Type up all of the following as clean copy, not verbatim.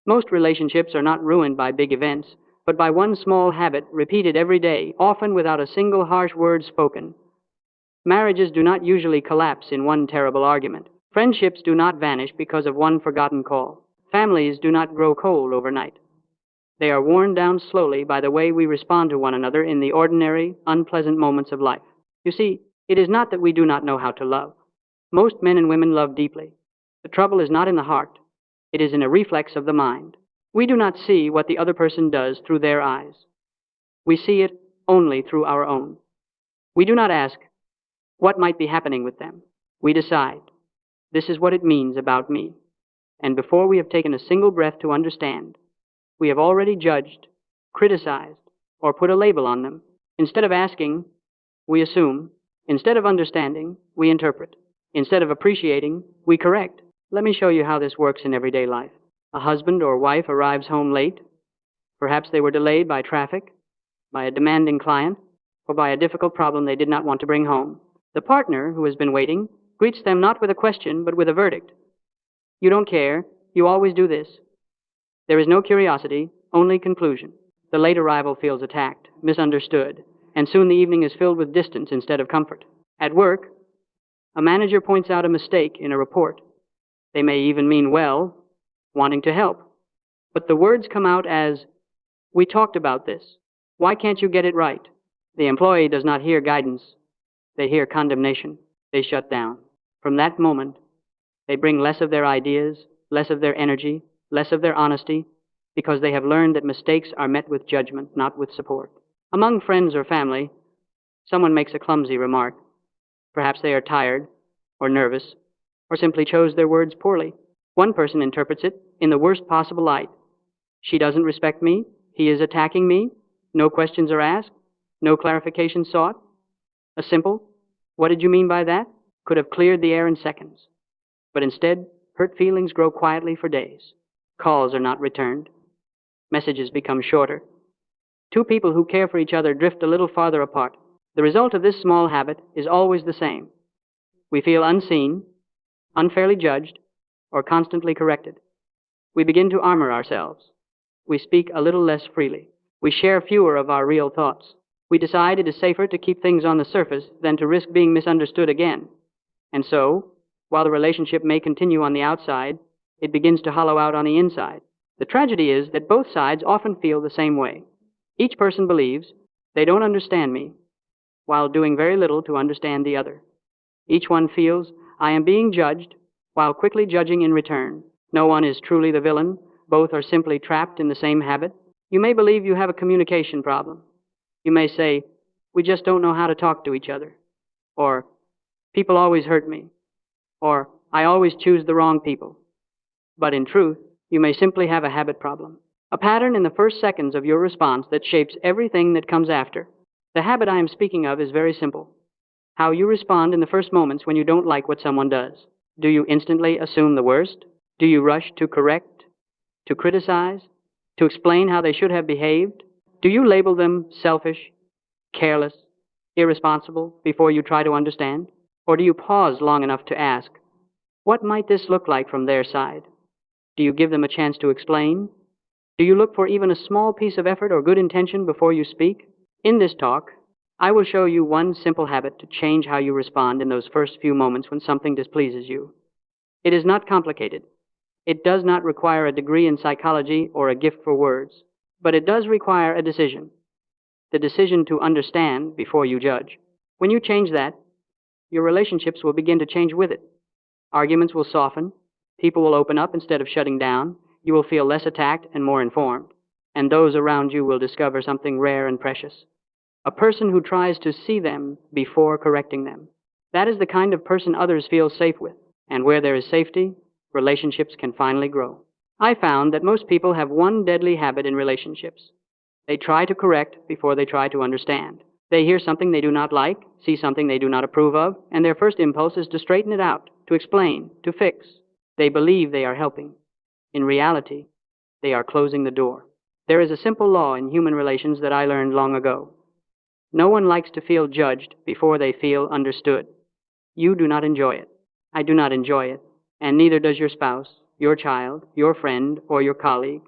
Most relationships are not ruined by big events, but by one small habit repeated every day, often without a single harsh word spoken. Marriages do not usually collapse in one terrible argument. Friendships do not vanish because of one forgotten call. Families do not grow cold overnight. They are worn down slowly by the way we respond to one another in the ordinary, unpleasant moments of life. You see, it is not that we do not know how to love. Most men and women love deeply. The trouble is not in the heart. It is in a reflex of the mind. We do not see what the other person does through their eyes. We see it only through our own. We do not ask, what might be happening with them? We decide, this is what it means about me. And before we have taken a single breath to understand, we have already judged, criticized, or put a label on them. Instead of asking, we assume. Instead of understanding, we interpret. Instead of appreciating, we correct. Let me show you how this works in everyday life. A husband or wife arrives home late. Perhaps they were delayed by traffic, by a demanding client, or by a difficult problem they did not want to bring home. The partner, who has been waiting, greets them not with a question, but with a verdict. You don't care. You always do this. There is no curiosity, only conclusion. The late arrival feels attacked, misunderstood, and soon the evening is filled with distance instead of comfort. At work, a manager points out a mistake in a report. They may even mean well, wanting to help. But the words come out as, we talked about this. Why can't you get it right? The employee does not hear guidance. They hear condemnation. They shut down. From that moment, they bring less of their ideas, less of their energy, less of their honesty, because they have learned that mistakes are met with judgment, not with support. Among friends or family, someone makes a clumsy remark. Perhaps they are tired, or nervous, or simply chose their words poorly. One person interprets it in the worst possible light. She doesn't respect me. He is attacking me. No questions are asked. No clarification sought. A simple, what did you mean by that? Could have cleared the air in seconds. But instead, hurt feelings grow quietly for days. Calls are not returned. Messages become shorter. Two people who care for each other drift a little farther apart. The result of this small habit is always the same. We feel unseen, unfairly judged, or constantly corrected. We begin to armor ourselves. We speak a little less freely. We share fewer of our real thoughts. We decide it is safer to keep things on the surface than to risk being misunderstood again. And so, while the relationship may continue on the outside, it begins to hollow out on the inside. The tragedy is that both sides often feel the same way. Each person believes they don't understand me, while doing very little to understand the other. Each one feels I am being judged, while quickly judging in return. No one is truly the villain. Both are simply trapped in the same habit. You may believe you have a communication problem. You may say, we just don't know how to talk to each other. Or, people always hurt me. Or, I always choose the wrong people. But in truth, you may simply have a habit problem. A pattern in the first seconds of your response that shapes everything that comes after. The habit I am speaking of is very simple. How you respond in the first moments when you don't like what someone does. Do you instantly assume the worst? Do you rush to correct? To criticize? To explain how they should have behaved? Do you label them selfish, careless, irresponsible before you try to understand? Or do you pause long enough to ask, what might this look like from their side? Do you give them a chance to explain? Do you look for even a small piece of effort or good intention before you speak? In this talk, I will show you one simple habit to change how you respond in those first few moments when something displeases you. It is not complicated. It does not require a degree in psychology or a gift for words, but it does require a decision. The decision to understand before you judge. When you change that, your relationships will begin to change with it. Arguments will soften. People will open up instead of shutting down. You will feel less attacked and more informed. And those around you will discover something rare and precious. A person who tries to see them before correcting them. That is the kind of person others feel safe with. And where there is safety, relationships can finally grow. I found that most people have one deadly habit in relationships. They try to correct before they try to understand. They hear something they do not like, see something they do not approve of, and their first impulse is to straighten it out, to explain, to fix. They believe they are helping. In reality, they are closing the door. There is a simple law in human relations that I learned long ago. No one likes to feel judged before they feel understood. You do not enjoy it. I do not enjoy it, and neither does your spouse, your child, your friend, or your colleague.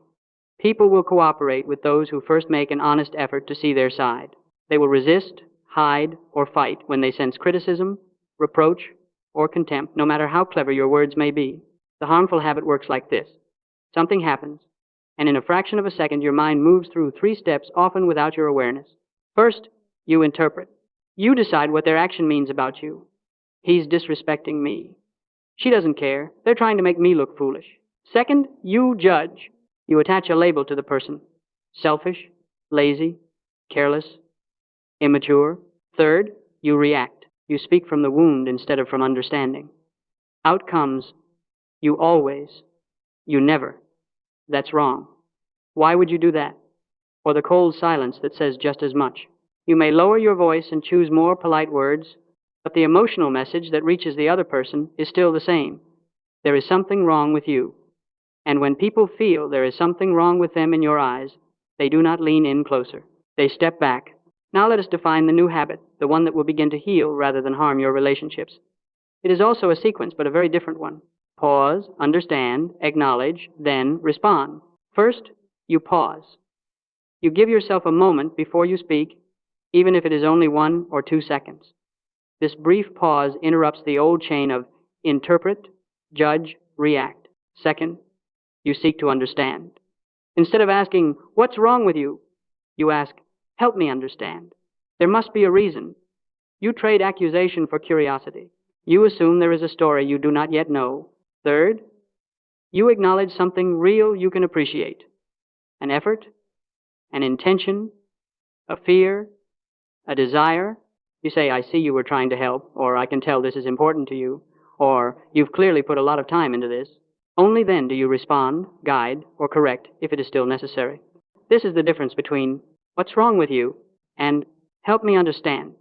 People will cooperate with those who first make an honest effort to see their side. They will resist, hide, or fight when they sense criticism, reproach, or contempt, no matter how clever your words may be. The harmful habit works like this. Something happens, and in a fraction of a second your mind moves through 3 steps, often without your awareness. First, you interpret. You decide what their action means about you. He's disrespecting me. She doesn't care. They're trying to make me look foolish. Second, you judge. You attach a label to the person. Selfish, lazy, careless, immature. Third, you react. You speak from the wound instead of from understanding. Out comes, you always, you never. That's wrong. Why would you do that? Or the cold silence that says just as much. You may lower your voice and choose more polite words, but the emotional message that reaches the other person is still the same. There is something wrong with you. And when people feel there is something wrong with them in your eyes, they do not lean in closer. They step back. Now let us define the new habit, the one that will begin to heal rather than harm your relationships. It is also a sequence, but a very different one. Pause, understand, acknowledge, then respond. First, you pause. You give yourself a moment before you speak, even if it is only 1 or 2 seconds. This brief pause interrupts the old chain of interpret, judge, react. Second, you seek to understand. Instead of asking, "What's wrong with you?" you ask, "Help me understand." There must be a reason. You trade accusation for curiosity. You assume there is a story you do not yet know. Third, you acknowledge something real you can appreciate. An effort, an intention, a fear, a desire. You say, "I see you were trying to help," or "I can tell this is important to you," or "You've clearly put a lot of time into this." Only then do you respond, guide, or correct if it is still necessary. This is the difference between "What's wrong with you?" and "Help me understand."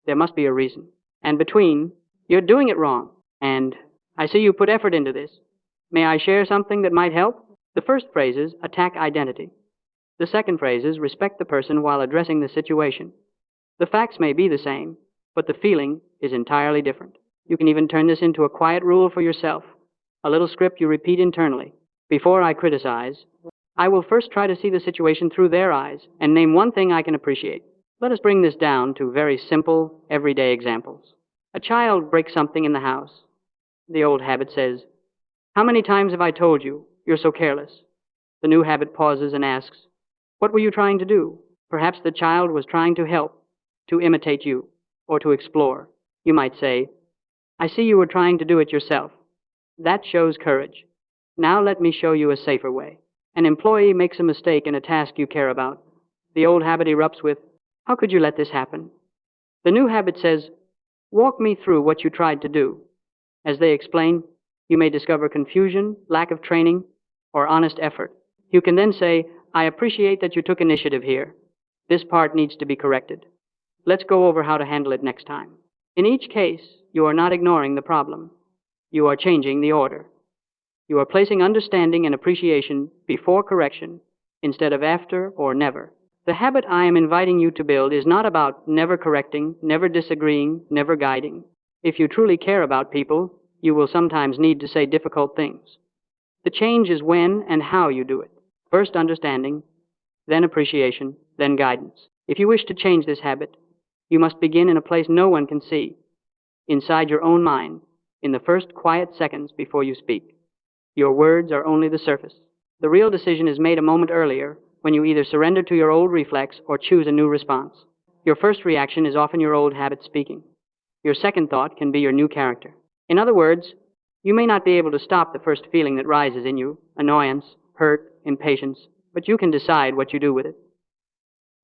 There must be a reason. And between "You're doing it wrong" and "I see you put effort into this. May I share something that might help?" The first phrases attack identity. The second phrases respect the person while addressing the situation. The facts may be the same, but the feeling is entirely different. You can even turn this into a quiet rule for yourself, a little script you repeat internally. Before I criticize, I will first try to see the situation through their eyes and name one thing I can appreciate. Let us bring this down to very simple, everyday examples. A child breaks something in the house. The old habit says, "How many times have I told you? You're so careless." The new habit pauses and asks, "What were you trying to do?" Perhaps the child was trying to help, to imitate you, or to explore. You might say, "I see you were trying to do it yourself. That shows courage. Now let me show you a safer way." An employee makes a mistake in a task you care about. The old habit erupts with, "How could you let this happen?" The new habit says, "Walk me through what you tried to do." As they explain, you may discover confusion, lack of training, or honest effort. You can then say, "I appreciate that you took initiative here. This part needs to be corrected. Let's go over how to handle it next time." In each case, you are not ignoring the problem. You are changing the order. You are placing understanding and appreciation before correction instead of after or never. The habit I am inviting you to build is not about never correcting, never disagreeing, never guiding. If you truly care about people, you will sometimes need to say difficult things. The change is when and how you do it. First understanding, then appreciation, then guidance. If you wish to change this habit, you must begin in a place no one can see, inside your own mind, in the first quiet seconds before you speak. Your words are only the surface. The real decision is made a moment earlier, when you either surrender to your old reflex or choose a new response. Your first reaction is often your old habit speaking. Your second thought can be your new character. In other words, you may not be able to stop the first feeling that rises in you, annoyance, hurt, impatience, but you can decide what you do with it.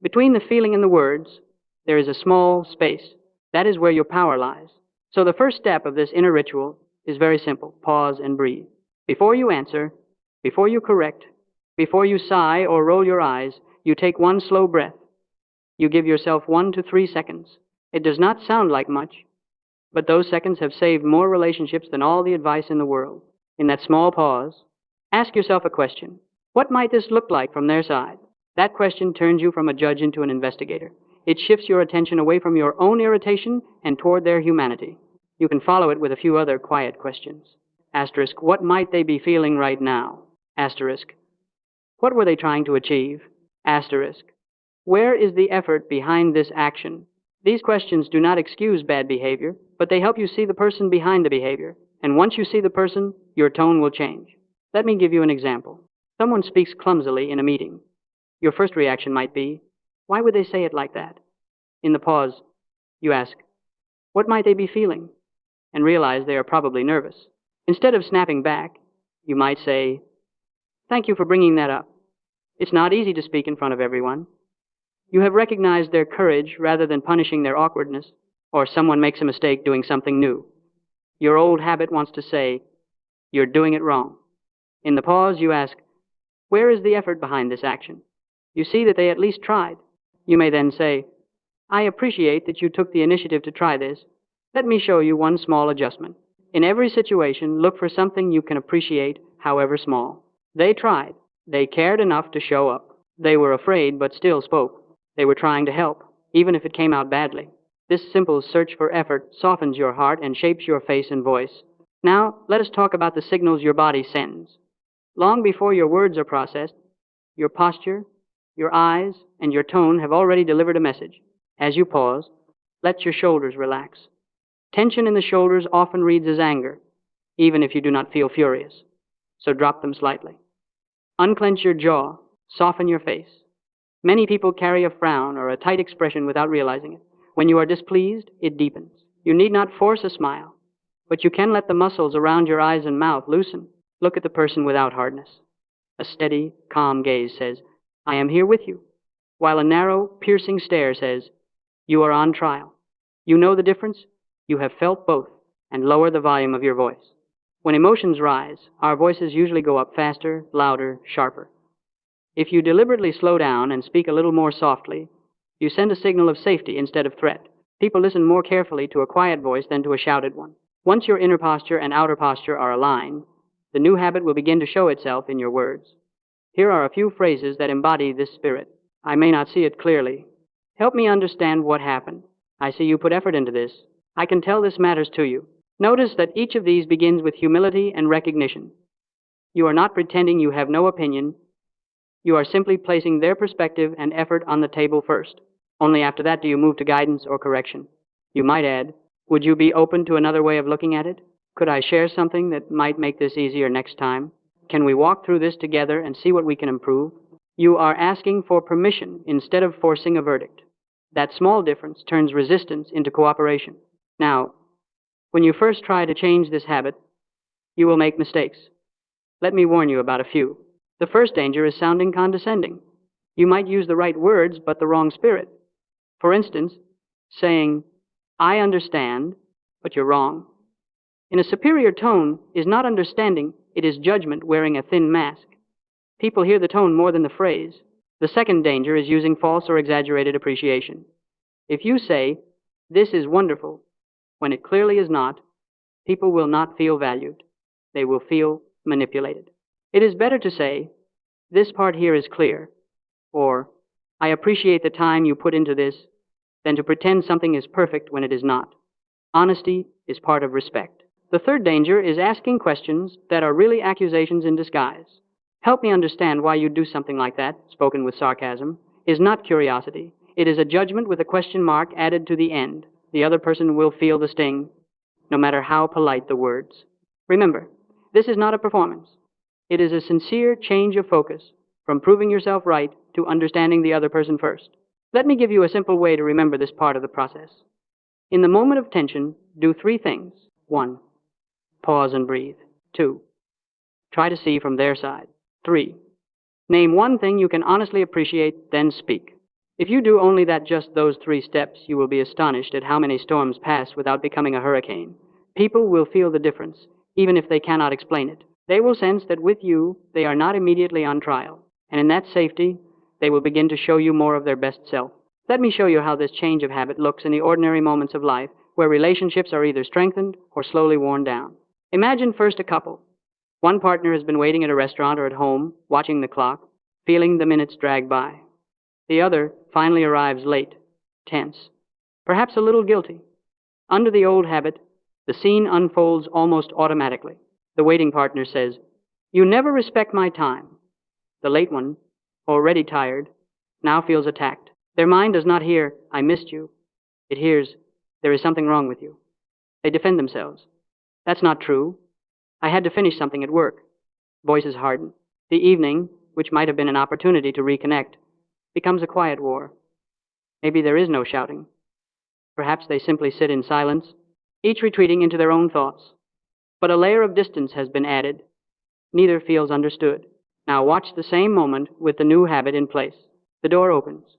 Between the feeling and the words, there is a small space. That is where your power lies. So the first step of this inner ritual is very simple. Pause and breathe. Before you answer, before you correct, before you sigh or roll your eyes, you take one slow breath. You give yourself 1 to 3 seconds. It does not sound like much, but those seconds have saved more relationships than all the advice in the world. In that small pause, ask yourself a question. What might this look like from their side? That question turns you from a judge into an investigator. It shifts your attention away from your own irritation and toward their humanity. You can follow it with a few other quiet questions. Asterisk, what might they be feeling right now? Asterisk, what were they trying to achieve? Asterisk, where is the effort behind this action? These questions do not excuse bad behavior, but they help you see the person behind the behavior. And once you see the person, your tone will change. Let me give you an example. Someone speaks clumsily in a meeting. Your first reaction might be, why would they say it like that? In the pause, you ask, what might they be feeling? And realize they are probably nervous. Instead of snapping back, you might say, thank you for bringing that up. It's not easy to speak in front of everyone. You have recognized their courage rather than punishing their awkwardness, or someone makes a mistake doing something new. Your old habit wants to say, you're doing it wrong. In the pause, you ask, where is the effort behind this action? You see that they at least tried. You may then say, I appreciate that you took the initiative to try this. Let me show you one small adjustment. In every situation, look for something you can appreciate, however small. They tried. They cared enough to show up. They were afraid but still spoke. They were trying to help, even if it came out badly. This simple search for effort softens your heart and shapes your face and voice. Now, let us talk about the signals your body sends. Long before your words are processed, your posture, your eyes, and your tone have already delivered a message. As you pause, let your shoulders relax. Tension in the shoulders often reads as anger, even if you do not feel furious. So drop them slightly. Unclench your jaw, soften your face. Many people carry a frown or a tight expression without realizing it. When you are displeased, it deepens. You need not force a smile, but you can let the muscles around your eyes and mouth loosen. Look at the person without hardness. A steady, calm gaze says, I am here with you, while a narrow, piercing stare says, you are on trial. You know the difference? You have felt both, and lower the volume of your voice. When emotions rise, our voices usually go up faster, louder, sharper. If you deliberately slow down and speak a little more softly, you send a signal of safety instead of threat. People listen more carefully to a quiet voice than to a shouted one. Once your inner posture and outer posture are aligned, the new habit will begin to show itself in your words. Here are a few phrases that embody this spirit. I may not see it clearly. Help me understand what happened. I see you put effort into this. I can tell this matters to you. Notice that each of these begins with humility and recognition. You are not pretending you have no opinion. You are simply placing their perspective and effort on the table first. Only after that do you move to guidance or correction. You might add, would you be open to another way of looking at it? Could I share something that might make this easier next time? Can we walk through this together and see what we can improve? You are asking for permission instead of forcing a verdict. That small difference turns resistance into cooperation. Now, when you first try to change this habit, you will make mistakes. Let me warn you about a few. The first danger is sounding condescending. You might use the right words, but the wrong spirit. For instance, saying, I understand, but you're wrong. In a superior tone is not understanding, it is judgment wearing a thin mask. People hear the tone more than the phrase. The second danger is using false or exaggerated appreciation. If you say, this is wonderful, when it clearly is not, people will not feel valued. They will feel manipulated. It is better to say, this part here is clear, or I appreciate the time you put into this, than to pretend something is perfect when it is not. Honesty is part of respect. The third danger is asking questions that are really accusations in disguise. Help me understand why you do something like that, spoken with sarcasm, is not curiosity. It is a judgment with a question mark added to the end. The other person will feel the sting, no matter how polite the words. Remember, this is not a performance. It is a sincere change of focus from proving yourself right to understanding the other person first. Let me give you a simple way to remember this part of the process. In the moment of tension, do three things. 1. Pause and breathe. 2. Try to see from their side. 3. Name one thing you can honestly appreciate, then speak. If you do only that, just those 3 steps, you will be astonished at how many storms pass without becoming a hurricane. People will feel the difference, even if they cannot explain it. They will sense that with you, they are not immediately on trial, and in that safety, they will begin to show you more of their best self. Let me show you how this change of habit looks in the ordinary moments of life, where relationships are either strengthened or slowly worn down. Imagine first a couple. One partner has been waiting at a restaurant or at home, watching the clock, feeling the minutes drag by. The other finally arrives late, tense, perhaps a little guilty. Under the old habit, the scene unfolds almost automatically. The waiting partner says, "You never respect my time." The late one, already tired, now feels attacked. Their mind does not hear, "I missed you." It hears, "There is something wrong with you." They defend themselves. "That's not true. I had to finish something at work." Voices harden. The evening, which might have been an opportunity to reconnect, becomes a quiet war. Maybe there is no shouting. Perhaps they simply sit in silence, each retreating into their own thoughts. But a layer of distance has been added. Neither feels understood. Now watch the same moment with the new habit in place. The door opens.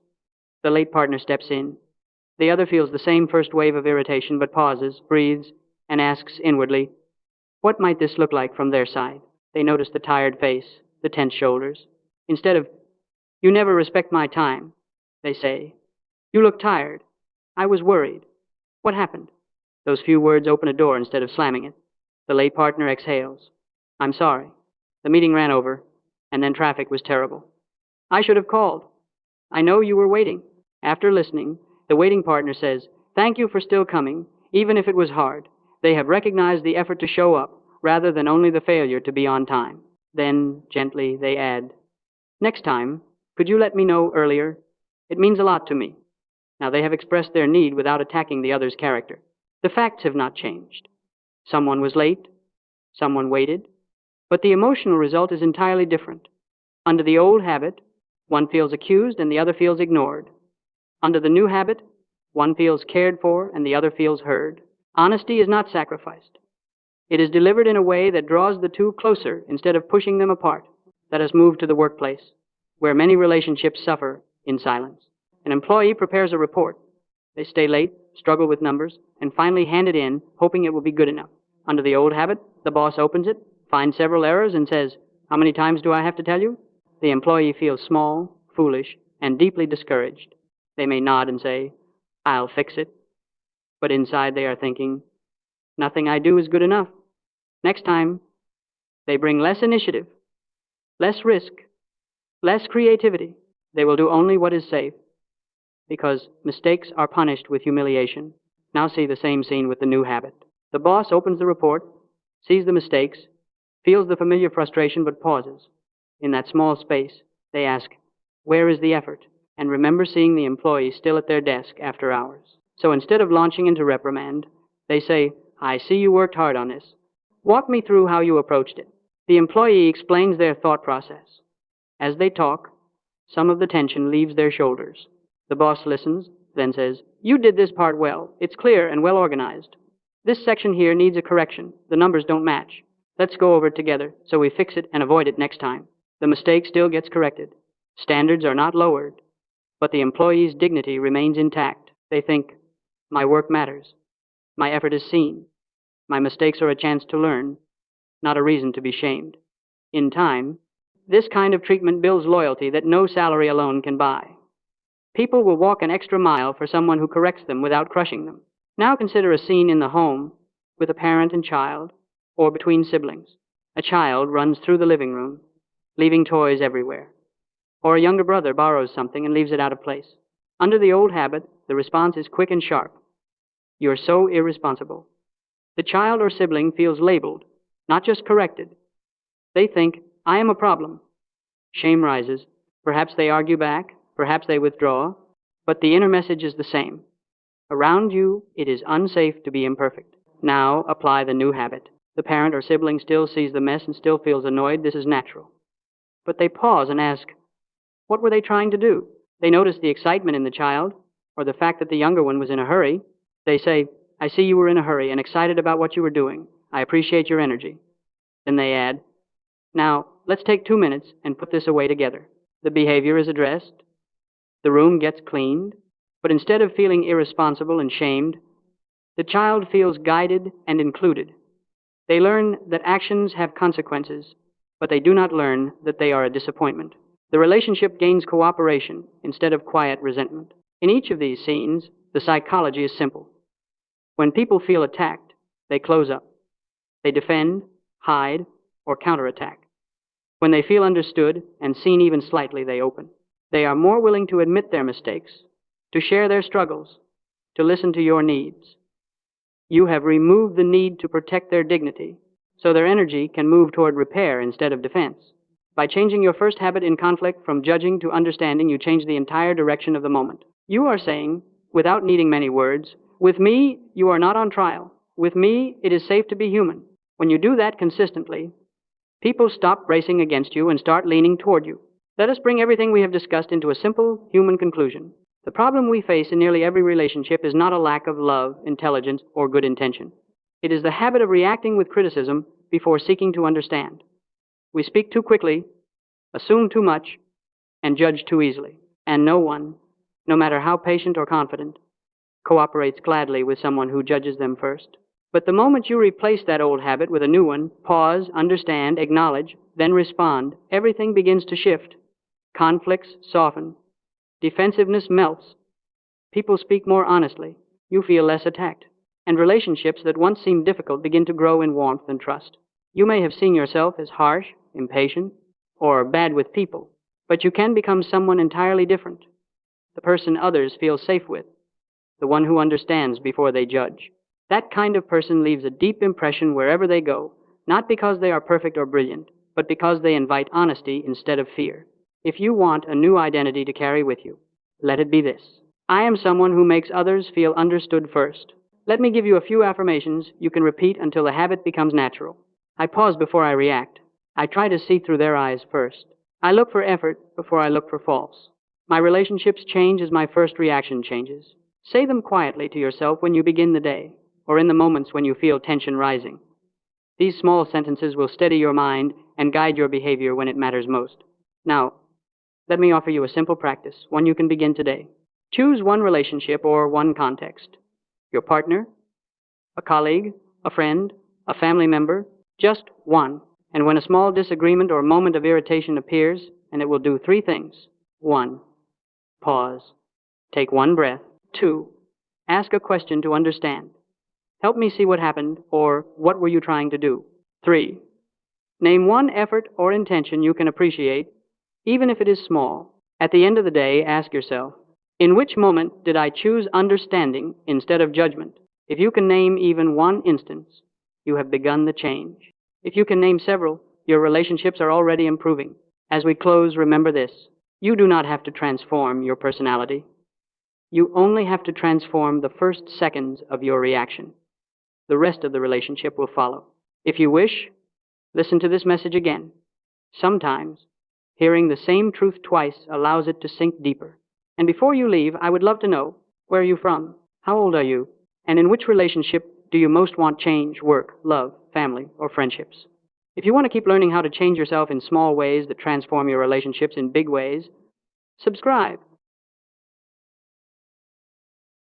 The late partner steps in. The other feels the same first wave of irritation but pauses, breathes, and asks inwardly, what might this look like from their side? They notice the tired face, the tense shoulders. Instead of, "You never respect my time," they say, "You look tired. I was worried. What happened?" Those few words open a door instead of slamming it. The late partner exhales. "I'm sorry. The meeting ran over, and then traffic was terrible. I should have called. I know you were waiting." After listening, the waiting partner says, "Thank you for still coming, even if it was hard." They have recognized the effort to show up, rather than only the failure to be on time. Then, gently, they add, "Next time, could you let me know earlier? It means a lot to me." Now they have expressed their need without attacking the other's character. The facts have not changed. Someone was late, someone waited, but the emotional result is entirely different. Under the old habit, one feels accused and the other feels ignored. Under the new habit, one feels cared for and the other feels heard. Honesty is not sacrificed. It is delivered in a way that draws the two closer instead of pushing them apart. Let us move to the workplace, where many relationships suffer in silence. An employee prepares a report. They stay late, struggle with numbers, and finally hand it in, hoping it will be good enough. Under the old habit, the boss opens it, finds several errors, and says, "How many times do I have to tell you?" The employee feels small, foolish, and deeply discouraged. They may nod and say, "I'll fix it." But inside they are thinking, "Nothing I do is good enough." Next time, they bring less initiative, less risk, less creativity. They will do only what is safe, because mistakes are punished with humiliation. Now see the same scene with the new habit. The boss opens the report, sees the mistakes, feels the familiar frustration, but pauses. In that small space, they ask, "Where is the effort?" and remember seeing the employee still at their desk after hours. So instead of launching into reprimand, they say, "I see you worked hard on this. Walk me through how you approached it." The employee explains their thought process. As they talk, some of the tension leaves their shoulders. The boss listens, then says, "You did this part well. It's clear and well organized. This section here needs a correction. The numbers don't match. Let's go over it together so we fix it and avoid it next time." The mistake still gets corrected. Standards are not lowered, but the employee's dignity remains intact. They think, "My work matters. My effort is seen. My mistakes are a chance to learn, not a reason to be shamed." In time, this kind of treatment builds loyalty that no salary alone can buy. People will walk an extra mile for someone who corrects them without crushing them. Now consider a scene in the home with a parent and child, or between siblings. A child runs through the living room, leaving toys everywhere. Or a younger brother borrows something and leaves it out of place. Under the old habit, the response is quick and sharp. "You're so irresponsible." The child or sibling feels labeled, not just corrected. They think, "I am a problem." Shame rises. Perhaps they argue back, perhaps they withdraw, but the inner message is the same. Around you, it is unsafe to be imperfect. Now apply the new habit. The parent or sibling still sees the mess and still feels annoyed. This is natural. But they pause and ask, what were they trying to do? They notice the excitement in the child, or the fact that the younger one was in a hurry. They say, "I see you were in a hurry and excited about what you were doing. I appreciate your energy." Then they add, "Now, let's take 2 minutes and put this away together." The behavior is addressed. The room gets cleaned. But instead of feeling irresponsible and shamed, the child feels guided and included. They learn that actions have consequences, but they do not learn that they are a disappointment. The relationship gains cooperation instead of quiet resentment. In each of these scenes, the psychology is simple. When people feel attacked, they close up. They defend, hide, or counterattack. When they feel understood and seen even slightly, they open. They are more willing to admit their mistakes, to share their struggles, to listen to your needs. You have removed the need to protect their dignity, so their energy can move toward repair instead of defense. By changing your first habit in conflict from judging to understanding, you change the entire direction of the moment. You are saying, without needing many words, with me, you are not on trial. With me, it is safe to be human. When you do that consistently, people stop racing against you and start leaning toward you. Let us bring everything we have discussed into a simple human conclusion. The problem we face in nearly every relationship is not a lack of love, intelligence, or good intention. It is the habit of reacting with criticism before seeking to understand. We speak too quickly, assume too much, and judge too easily. And no one, no matter how patient or confident, cooperates gladly with someone who judges them first. But the moment you replace that old habit with a new one, pause, understand, acknowledge, then respond, everything begins to shift. Conflicts soften. Defensiveness melts. People speak more honestly. You feel less attacked. And relationships that once seemed difficult begin to grow in warmth and trust. You may have seen yourself as harsh, impatient, or bad with people, but you can become someone entirely different. The person others feel safe with. The one who understands before they judge. That kind of person leaves a deep impression wherever they go, not because they are perfect or brilliant, but because they invite honesty instead of fear. If you want a new identity to carry with you, let it be this. I am someone who makes others feel understood first. Let me give you a few affirmations you can repeat until the habit becomes natural. I pause before I react. I try to see through their eyes first. I look for effort before I look for faults. My relationships change as my first reaction changes. Say them quietly to yourself when you begin the day, or in the moments when you feel tension rising. These small sentences will steady your mind and guide your behavior when it matters most. Now, let me offer you a simple practice, one you can begin today. Choose one relationship or one context. Your partner, a colleague, a friend, a family member, just one. And when a small disagreement or moment of irritation appears, and it will do three things. 1. Pause. Take one breath. 2. Ask a question to understand. Help me see what happened, or what were you trying to do? 3. Name one effort or intention you can appreciate, even if it is small. At the end of the day, ask yourself, in which moment did I choose understanding instead of judgment? If you can name even one instance, you have begun the change. If you can name several, your relationships are already improving. As we close, remember this. You do not have to transform your personality. You only have to transform the first seconds of your reaction. The rest of the relationship will follow. If you wish, listen to this message again. Sometimes, hearing the same truth twice allows it to sink deeper. And before you leave, I would love to know, where are you from? How old are you? And in which relationship do you most want change, work, love, family, or friendships? If you want to keep learning how to change yourself in small ways that transform your relationships in big ways, subscribe.